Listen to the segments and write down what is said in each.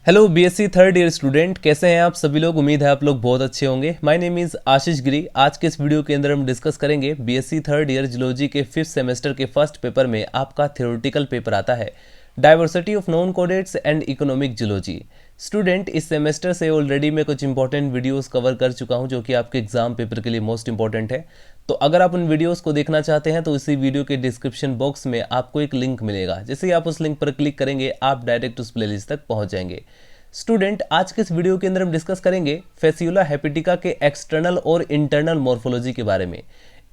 Hello BSc third year student, कैसे हैं आप सभी लोग। उम्मीद है आप लोग बहुत अच्छे होंगे। माय नेम इज़ आशीष गिरी। आज के इस वीडियो के अंदर हम डिस्कस करेंगे बीएससी थर्ड ईयर जियोलॉजी के 5th सेमेस्टर के फर्स्ट पेपर में आपका थ्योरेटिकल पेपर आता है diversity of non कोडेट्स and economic geology. Student, इस सेमेस्टर से ऑलरेडी मैं कुछ इंपॉर्टेंट वीडियोस कवर कर चुका हूं जो कि आपके एग्जाम पेपर के लिए मोस्ट इंपॉर्टेंट है। तो अगर आप उन वीडियोस को देखना चाहते हैं तो इसी वीडियो के डिस्क्रिप्शन बॉक्स में आपको एक लिंक मिलेगा। जैसे ही आप उस लिंक पर क्लिक करेंगे आप डायरेक्ट उस प्लेलिस्ट तक पहुंच जाएंगे। स्टूडेंट, आज के इस वीडियो के अंदर हम डिस्कस करेंगे फेसियोला हेपेटिका के एक्सटर्नल और इंटरनल मॉर्फोलॉजी के बारे में।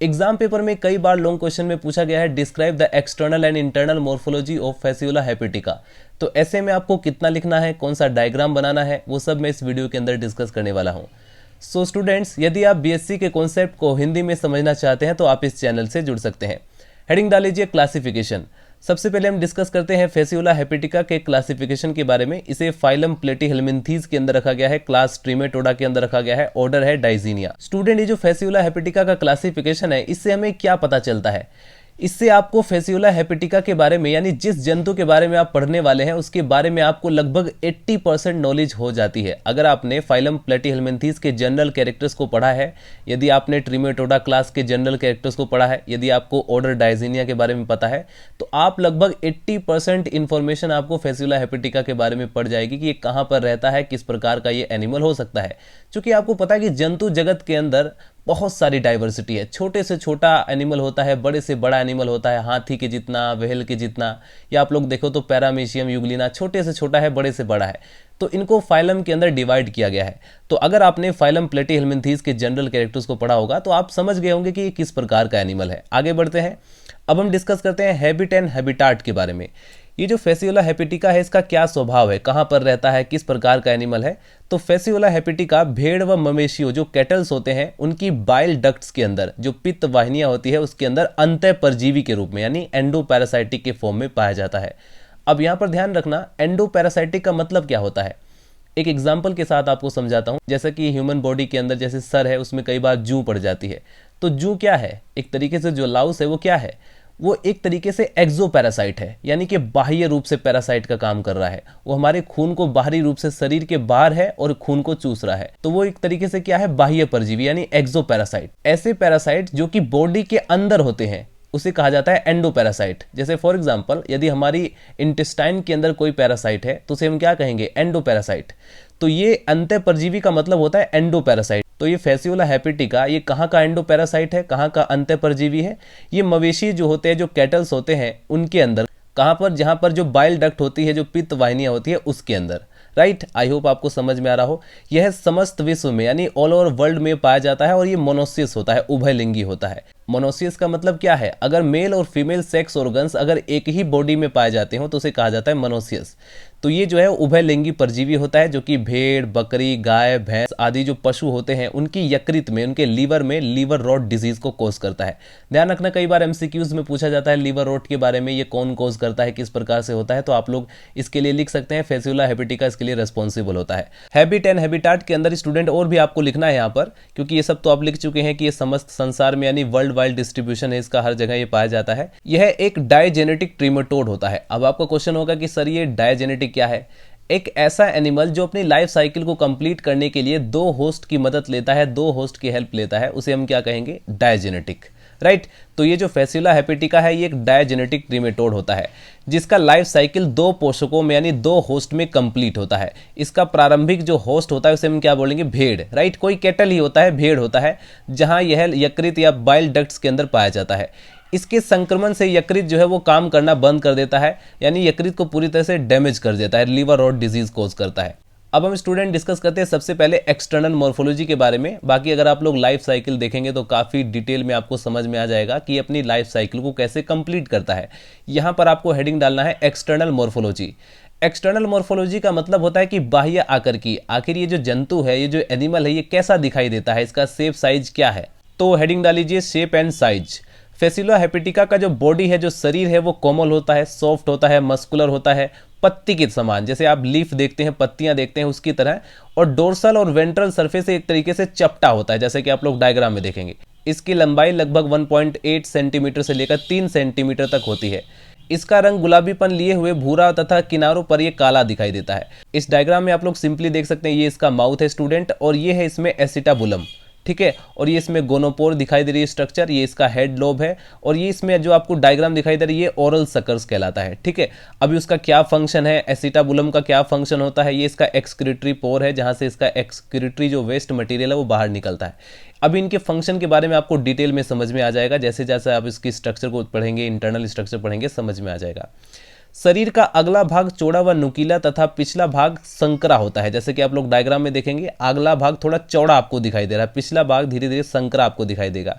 एग्जाम पेपर में कई बार लॉन्ग क्वेश्चन में पूछा गया है describe the external and internal morphology of Fasciola hepatica. तो ऐसे में आपको कितना लिखना है, कौन सा डायग्राम बनाना है, वो सब मैं इस वीडियो के अंदर डिस्कस करने वाला हूँ। सो स्टूडेंट्स, यदि आप बीएससी के कॉन्सेप्ट को हिंदी में समझना चाहते हैं तो आप इस चैनल से जुड़ सकते हैं। हेडिंग डाल लीजिए क्लासिफिकेशन। सबसे पहले हम डिस्कस करते हैं फेसियोला हेपेटिका के क्लासिफिकेशन के बारे में। इसे फाइलम प्लेटीहेल्मिन्थीज के अंदर रखा गया है, क्लास ट्रिमेटोडा के अंदर रखा गया है, ऑर्डर है डाइजीनिया। स्टूडेंट, ये जो फेसियोला हेपेटिका का क्लासिफिकेशन है इससे हमें क्या पता चलता है? इससे आपको फेसियोला हेपेटिका के बारे में, यानी जिस जंतु के बारे में आप पढ़ने वाले हैं उसके बारे में आपको लगभग 80% नॉलेज हो जाती है। अगर आपने फाइलम प्लेटीहेल्मिन्थीज के जनरल कैरेक्टर्स को पढ़ा है, यदि आपने ट्रिमेटोडा क्लास के जनरल कैरेक्टर्स को पढ़ा है, यदि आपको ऑर्डर डाइजीनिया के बारे में पता है, तो आप लगभग 80% इंफॉर्मेशन आपको फेसियोला हेपेटिका के बारे में पड़ जाएगी कि ये कहाँ पर रहता है, किस प्रकार का ये एनिमल हो सकता है। क्योंकि आपको पता है कि जंतु जगत के अंदर बहुत सारी डाइवर्सिटी है। छोटे से छोटा एनिमल होता है, बड़े से बड़ा एनिमल होता है, हाथी के जितना, व्हेल के जितना, या आप लोग देखो तो पैरामीशियम यूग्लिना छोटे से छोटा है, बड़े से बड़ा है। तो इनको फाइलम के अंदर डिवाइड किया गया है। तो अगर आपने फाइलम प्लेटीहेल्मिन्थीज के जनरल कैरेक्टर्स को पढ़ा होगा तो आप समझ गए होंगे कि ये किस प्रकार का एनिमल है। आगे बढ़ते हैं। अब हम डिस्कस करते हैं हैबिट एंड हैबिटाट के बारे में। ये जो फेसियोला हेपेटिका है इसका क्या स्वभाव है, कहाँ पर रहता है, किस प्रकार का एनिमल है? तो फेसियोला हेपेटिका भेड़ व मवेशियों जो कैटल्स होते हैं उनकी बाइल डक्ट्स के अंदर, जो पित्त वाहिनियां होती है उसके अंदर अंतः परजीवी के रूप में यानी एंडोपैरासाइटिक के फॉर्म में पाया जाता है। अब यहाँ पर ध्यान रखना, एंडोपैरासाइटिक का मतलब क्या होता है। एक एग्जाम्पल के साथ आपको समझाता हूँ। जैसा कि ह्यूमन बॉडी के अंदर जैसे सर है उसमें कई बार जूं पड़ जाती है। तो जूं क्या है? एक तरीके से जो लाउस है वो क्या है? वो एक तरीके से एक्सोपैरासाइट है, यानी कि बाह्य रूप से पैरासाइट का काम कर रहा है। वो हमारे खून को बाहरी रूप से शरीर के बाहर है और खून को चूस रहा है। तो वो एक तरीके से क्या है? बाह्य परजीवी यानी एक्सोपैरासाइट। ऐसे पैरासाइट जो कि बॉडी के अंदर होते हैं उसे कहा जाता है एंडोपैरासाइट। जैसे फॉर एग्जांपल यदि हमारी इंटेस्टाइन के अंदर कोई पैरासाइट है तो उसे हम क्या कहेंगे? एंडोपैरासाइट। तो ये अंतः परजीवी का मतलब होता है एंडोपैरासाइट। तो ये फेसियोला हेपेटिका ये कहाँ का एंडोपैरासाइट है, कहाँ का अंतः परजीवी है? ये मवेशी जो होते हैं, जो कैटल्स होते हैं उनके अंदर। कहाँ पर? जहाँ पर जो बाइल डक्ट होती है, जो पित्त वाहिनियाँ होती है उसके अंदर। राइट, आई होप आपको समझ में आ रहा हो। यह समस्त विश्व में यानी ऑल ओवर वर्ल्ड में पाया जाता है और ये मोनोसियस होता है, उभयलिंगी होता है। मोनोसियस का मतलब क्या है? अगर मेल और फीमेल सेक्स ऑर्गन्स अगर एक ही बॉडी में पाए जाते हो तो उसे कहा जाता है मोनोसियस। तो ये जो है उभयलिंगी परजीवी होता है, जो कि भेड़, बकरी, गाय, भैंस आदि जो पशु होते हैं उनकी यकृत में, उनके लीवर में लीवर रॉट डिजीज को कोज करता है। ध्यान रखना, कई बार एमसीक्यूज में पूछा जाता है लीवर रॉट के बारे में, ये कौन कोज करता है, किस प्रकार से होता है। तो आप लोग इसके लिए लिख सकते हैं फेसियोला हेपेटिका इसके लिए रेस्पॉन्सिबल होता है। हैबिट एंड हैबिटाट के अंदर स्टूडेंट और भी आपको लिखना है यहाँ पर, क्योंकि ये सब तो आप लिख चुके हैं कि ये समस्त संसार में यानी वर्ल्ड वाइड डिस्ट्रीब्यूशन है इसका, हर जगह ये पाया जाता है। यह एक डायजेनेटिक ट्रिमेटोड होता है। अब आपका क्वेश्चन होगा कि सर ये डायजेनेटिक क्या है? एक ऐसा एनिमल जो अपनी लाइफ साइकिल को कंप्लीट करने के लिए दो होस्ट की मदद लेता है, दो होस्ट की हेल्प लेता है, उसे हम क्या कहेंगे? डायजेनेटिक। राइट। तो ये जो फेसियोला हेपेटिका है ये एक डायजेनेटिक ट्रिमेटोड होता है जिसका लाइफ साइकिल दो पोषकों में यानी दो होस्ट में कंप्लीट होता है। इसका प्रारंभिक जो होस्ट होता है उसे हम क्या बोलेंगे? भेड़। राइट, कोई कैटल ही होता है, भेड़ होता है, जहां यह यकृत या बाइल डक्ट्स के अंदर पाया जाता है। इसके संक्रमण से यकृत जो है वो काम करना बंद कर देता है, यानी यकृत को पूरी तरह से डैमेज कर देता है, लीवर रॉट डिजीज कोज करता है। अब हम स्टूडेंट डिस्कस करते हैं सबसे पहले एक्सटर्नल मॉर्फोलॉजी के बारे में। बाकी अगर आप लोग लाइफ साइकिल देखेंगे तो काफ़ी डिटेल में आपको समझ में आ जाएगा कि अपनी लाइफ साइकिल को कैसे कंप्लीट करता है। यहाँ पर आपको हेडिंग डालना है एक्सटर्नल मॉर्फोलॉजी। एक्सटर्नल मॉर्फोलॉजी का मतलब होता है कि बाह्य आकृति, आखिर ये जो जंतु है, ये जो एनिमल है, ये कैसा दिखाई देता है, इसका शेप साइज क्या है। तो हेडिंग डाल लीजिए shape and size. Fasciola hepatica का जो बॉडी है, जो शरीर है, वो कोमल होता है, सॉफ्ट होता है, मस्कुलर होता है, पत्ती के समान, जैसे आप लीफ देखते हैं, पत्तियां देखते हैं उसकी तरह। और डोर्सल और वेंट्रल सरफेस एक तरीके से चपटा होता है, जैसे कि आप लोग डायग्राम में देखेंगे। इसकी लंबाई लगभग 1.8 सेंटीमीटर से लेकर 3 सेंटीमीटर तक होती है। इसका रंग गुलाबीपन लिए हुए भूरा तथा किनारों पर ये काला दिखाई देता है। इस डायग्राम में आप लोग सिंपली देख सकते हैं, ये इसका माउथ है स्टूडेंट, और ये है इसमें एसिटाबुलम, ठीक है। और ये इसमें गोनोपोर दिखाई दे रही है स्ट्रक्चर, ये इसका हेड लोब है, और ये इसमें जो आपको डायग्राम दिखाई दे रही है ओरल सकर्स कहलाता है, ठीक है। अभी उसका क्या फंक्शन है, एसिटाबुलम का क्या फंक्शन होता है, ये इसका एक्सक्रीटरी पोर है, जहां से इसका एक्सक्रीटरी जो वेस्ट मटेरियल है वो बाहर निकलता है। अभी इनके फंक्शन के बारे में आपको डिटेल में समझ में आ जाएगा, जैसे जैसे आप इसकी स्ट्रक्चर को पढ़ेंगे, इंटरनल स्ट्रक्चर पढ़ेंगे, समझ में आ जाएगा। शरीर का अगला भाग चौड़ा व नुकीला तथा पिछला भाग संकरा होता है। जैसे कि आप लोग डायग्राम में देखेंगे, अगला भाग थोड़ा चौड़ा आपको दिखाई दे रहा है, पिछला भाग धीरे धीरे संकरा आपको दिखाई देगा।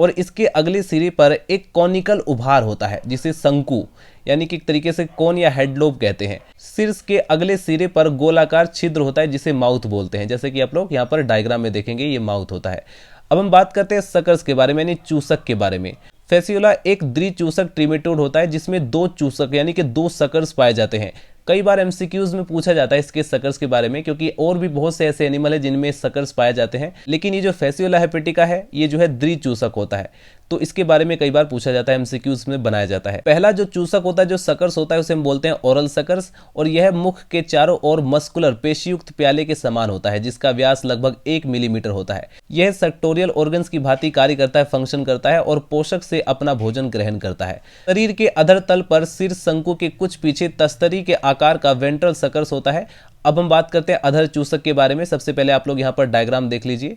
और इसके अगले सिरे पर एक कॉनिकल उभार होता है, जिसे शंकु यानी कि एक तरीके से कोन या हेडलोब कहते हैं। शीर्ष के अगले सिरे पर गोलाकार छिद्र होता है, जिसे माउथ बोलते हैं। जैसे कि आप लोग यहाँ पर डायग्राम में देखेंगे, ये माउथ होता है। अब हम बात करते हैं सकर्स के बारे में, यानी चूसक के बारे में। फेसियोला एक द्विचूसक ट्रिमेटोड होता है, जिसमें दो चूसक यानी कि दो सकर्स पाए जाते हैं। कई बार एमसीक्यूज में पूछा जाता है इसके सकर्स के बारे में, क्योंकि और भी बहुत से ऐसे एनिमल है जिनमें सकर्स पाए जाते हैं, लेकिन ये जो फेसियोला हेपेटिका है ये जो है द्विचूसक होता है, तो इसके बारे में कई बार पूछा जाता है, एमसीक्यूज में बनाया जाता है। पहला जो चूसक होता है, जो सकर्स होता है, उसे हम बोलते हैं ओरल सकर्स, और यह मुख के चारों ओर मस्कुलर पेशीयुक्त प्याले के समान होता है, जिसका व्यास लगभग 1 मिलीमीटर होता है। यह सेक्टोरियल ऑर्गन्स की भांति कार्य करता है, फंक्शन करता है, और पोषक से अपना भोजन ग्रहण करता है। शरीर के अधर तल पर सिर शंकु के कुछ पीछे तस्तरी के आकार का वेंट्रल सकर्स होता है। अब हम बात करते हैं अधर चूसक के बारे में। सबसे पहले आप लोग यहाँ पर डायग्राम देख लीजिए।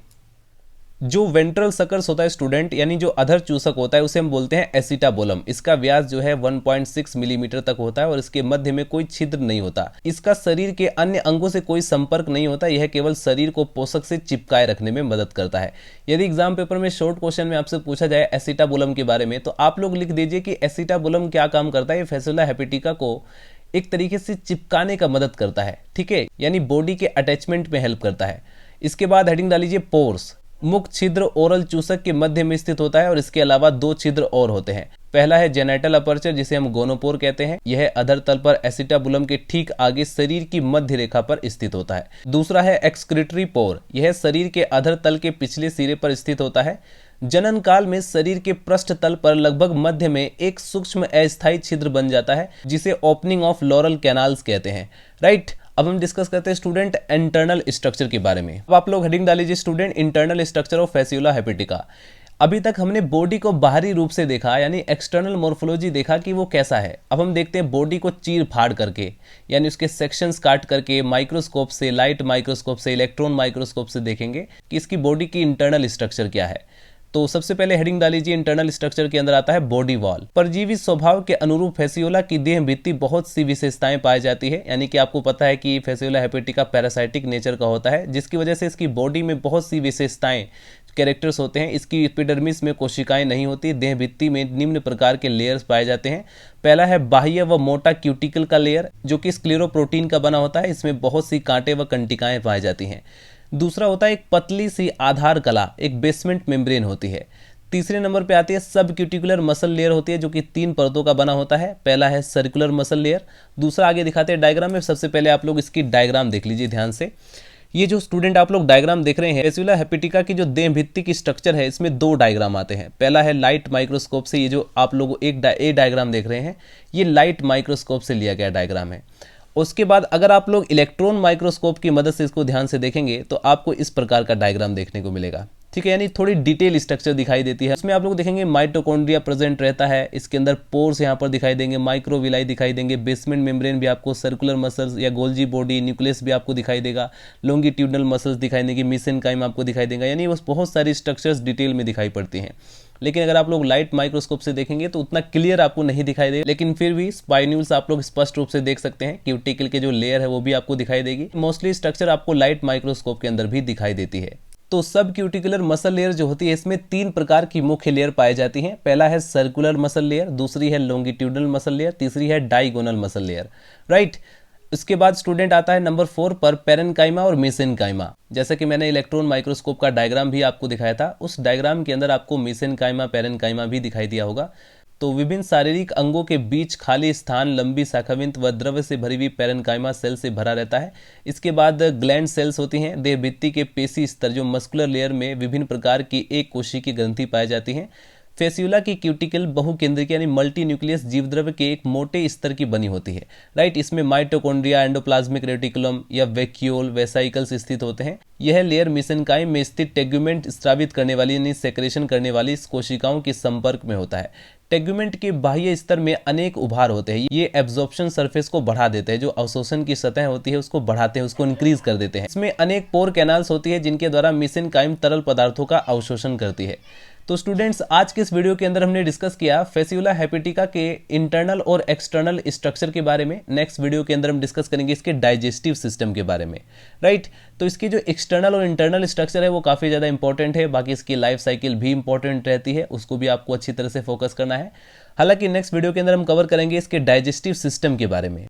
जो वेंट्रल सकर्स होता है स्टूडेंट, यानी जो अधर चूसक होता है, उसे हम बोलते हैं एसिटाबुलम। इसका व्यास जो है 1.6 मिलीमीटर तक होता है, और इसके मध्य में कोई छिद्र नहीं होता। इसका शरीर के अन्य अंगों से कोई संपर्क नहीं होता, यह केवल शरीर को पोषक से चिपकाए रखने में मदद करता है। यदि एग्जाम पेपर में शॉर्ट क्वेश्चन में आपसे पूछा जाए एसिटाबुलम के बारे में, तो आप लोग लिख दीजिए कि एसिटाबुलम क्या काम करता है। फेसियोला हेपेटिका को एक तरीके से चिपकाने का मदद करता है, ठीक है, यानी बॉडी के अटैचमेंट में हेल्प करता है। इसके बाद हेडिंग डालीजिए पोर्स। मुख छिद्र ओरल चूसक के मध्य में स्थित होता है, और इसके अलावा दो छिद्र और होते हैं। पहला है जेनाइटल अपर्चर, जिसे हम गोनोपोर कहते हैं। यह अधर तल पर एसिटाबुलम के ठीक आगे शरीर की मध्य रेखा पर स्थित होता है। दूसरा है एक्सक्रीटरी पोर। यह शरीर के अधर तल के पिछले सिरे पर स्थित होता है। जनन काल में शरीर के पृष्ठ तल पर लगभग मध्य में एक सूक्ष्म अस्थायी छिद्र बन जाता है, जिसे ओपनिंग ऑफ लॉरल कैनाल्स कहते हैं, राइट। अब हम डिस्कस करते हैं स्टूडेंट इंटरनल स्ट्रक्चर के बारे में। अब आप लोग हेडिंग डालीजिए student internal structure of Fasciola hepatica. अभी तक हमने बॉडी को बाहरी रूप से देखा, यानी एक्सटर्नल मोर्फोलॉजी देखा कि वो कैसा है। अब हम देखते हैं बॉडी को चीर फाड़ करके, यानी उसके सेक्शंस काट करके माइक्रोस्कोप से, लाइट माइक्रोस्कोप से, इलेक्ट्रॉन माइक्रोस्कोप से देखेंगे कि इसकी बॉडी की इंटरनल स्ट्रक्चर क्या है। तो सबसे पहले हेडिंग डालीजिए इंटरनल स्ट्रक्चर के अंदर आता है बॉडी वॉल। परजीवी स्वभाव के अनुरूप फेसियोला की देह भित्ति बहुत सी विशेषताएं पाई जाती है, यानी कि आपको पता है कि फेसियोला हेपेटिका पैरासाइटिक नेचर का होता है, जिसकी वजह से इसकी बॉडी में बहुत सी विशेषताएं, कैरेक्टर्स होते हैं। इसकी एपिडर्मिस में कोशिकाएं नहीं होती। देह भित्ति में निम्न प्रकार के लेयर्स पाए जाते हैं। पहला है बाह्य व मोटा क्यूटिकल का लेयर, जो कि स्क्लेरोप्रोटीन का बना होता है। इसमें बहुत सी कांटे व कंटिकाएं पाई जाती हैं। दूसरा होता है एक पतली सी आधार कला, एक बेसमेंट मेम्ब्रेन होती है। तीसरे नंबर पे आती है सब क्यूटिकुलर मसल लेयर होती है, जो कि 3 परतों का बना होता है। पहला है सर्कुलर मसल लेयर, दूसरा आगे दिखाते हैं डायग्राम में। सबसे पहले आप लोग इसकी डायग्राम देख लीजिए ध्यान से। ये जो स्टूडेंट आप लोग डायग्राम देख रहे हैं, फेसियोला हेपेटिका की जो देह भित्ति की स्ट्रक्चर है, इसमें 2 डायग्राम आते हैं। पहला है लाइट माइक्रोस्कोप से, ये जो आप लोग एक डायग्राम देख रहे हैं, ये लाइट माइक्रोस्कोप से लिया गया डायग्राम है। उसके बाद अगर आप लोग इलेक्ट्रॉन माइक्रोस्कोप की मदद से इसको ध्यान से देखेंगे, तो आपको इस प्रकार का डायग्राम देखने को मिलेगा, ठीक है, यानी थोड़ी डिटेल स्ट्रक्चर दिखाई देती है। उसमें आप लोग देखेंगे माइटोकॉन्ड्रिया प्रेजेंट रहता है, इसके अंदर पोर्स यहाँ पर दिखाई देंगे, माइक्रोविलाई दिखाई देंगे, बेसमेंट मेम्ब्रेन भी आपको, सर्कुलर मसल्स या गोल्जी बॉडी, न्यूक्लियस भी आपको दिखाई देगा, लॉन्गिट्यूडनल मसल्स दिखाई देंगे, मेसेनकाइम आपको दिखाई देगा, यानी बस बहुत सारी स्ट्रक्चर्स डिटेल में दिखाई पड़ती हैं। लेकिन अगर आप लोग लाइट माइक्रोस्कोप से देखेंगे तो उतना क्लियर आपको नहीं दिखाई देगा, लेकिन फिर भी स्पाइन्यूल्स आप लोग स्पष्ट रूप से देख सकते हैं। क्यूटिकल के जो लेयर है वो भी आपको दिखाई देगी। मोस्टली स्ट्रक्चर आपको लाइट माइक्रोस्कोप के अंदर भी दिखाई देती है। तो सब क्यूटिकुलर मसल लेयर जो होती है, इसमें 3 प्रकार की मुख्य लेयर पाई जाती हैं। पहला है सर्कुलर मसल लेयर, दूसरी है लॉन्गिट्यूडनल मसल लेयर, तीसरी है डायगोनल मसल लेयर, राइट। इसके बाद स्टूडेंट आता है नंबर 4 पर पेरेन्काइमा और मेसेनकाइमा। जैसे कि मैंने इलेक्ट्रॉन माइक्रोस्कोप का डायग्राम भी आपको दिखाया था, उस डायग्राम के अंदर आपको मेसेनकाइमा, पेरेन्काइमा भी दिखाई दिया होगा। तो विभिन्न शारीरिक अंगों के बीच खाली स्थान लंबी शाखाविंत व द्रव्य से भरी हुई पेरेन्काइमा सेल से भरा रहता है। इसके बाद ग्लैंड सेल्स होती हैं। देह भित्ति के पेशी स्तर जो मस्कुलर लेयर में विभिन्न प्रकार की एक कोशिकीय ग्रंथि पाई जाती हैं। फेसियोला की क्यूटिकल बहुकेंद्रिक यानी मल्टी न्यूक्लियस जीवद्रव्य के एक मोटे स्तर की बनी होती है, राइट। इसमें माइटोकॉन्ड्रिया, एंडोप्लाज्मिक रेटिकुलम या वैक्यूल, वेसाइकल्स स्थित होते हैं। यह लेयर मेसेनकाइम में स्थित टेगुमेंट स्रावित करने वाली यानी सेक्रेशन करने वाली कोशिकाओं के संपर्क में होता है। टेगुमेंट के बाह्य स्तर में अनेक उभार होते हैं। ये एब्जॉर्प्शन सरफेस को बढ़ा देते हैं, जो अवशोषण की सतह होती है उसको बढ़ाते हैं, उसको इंक्रीज कर देते हैं। इसमें अनेक पोर कैनाल्स होती है जिनके द्वारा मेसेनकाइम तरल पदार्थों का अवशोषण करती है। तो स्टूडेंट्स, आज के इस वीडियो के अंदर हमने डिस्कस किया फेसियोला हेपेटिका के इंटरनल और एक्सटर्नल स्ट्रक्चर के बारे में। नेक्स्ट वीडियो के अंदर हम डिस्कस करेंगे इसके डाइजेस्टिव सिस्टम के बारे में, राइट। तो इसकी जो एक्सटर्नल और इंटरनल स्ट्रक्चर है वो काफ़ी ज़्यादा इंपॉर्टेंट है। बाकी इसकी लाइफ साइकिल भी इंपॉर्टेंट रहती है, उसको भी आपको अच्छी तरह से फोकस करना है। हालांकि नेक्स्ट वीडियो के अंदर हम कवर करेंगे इसके डाइजेस्टिव सिस्टम के बारे में।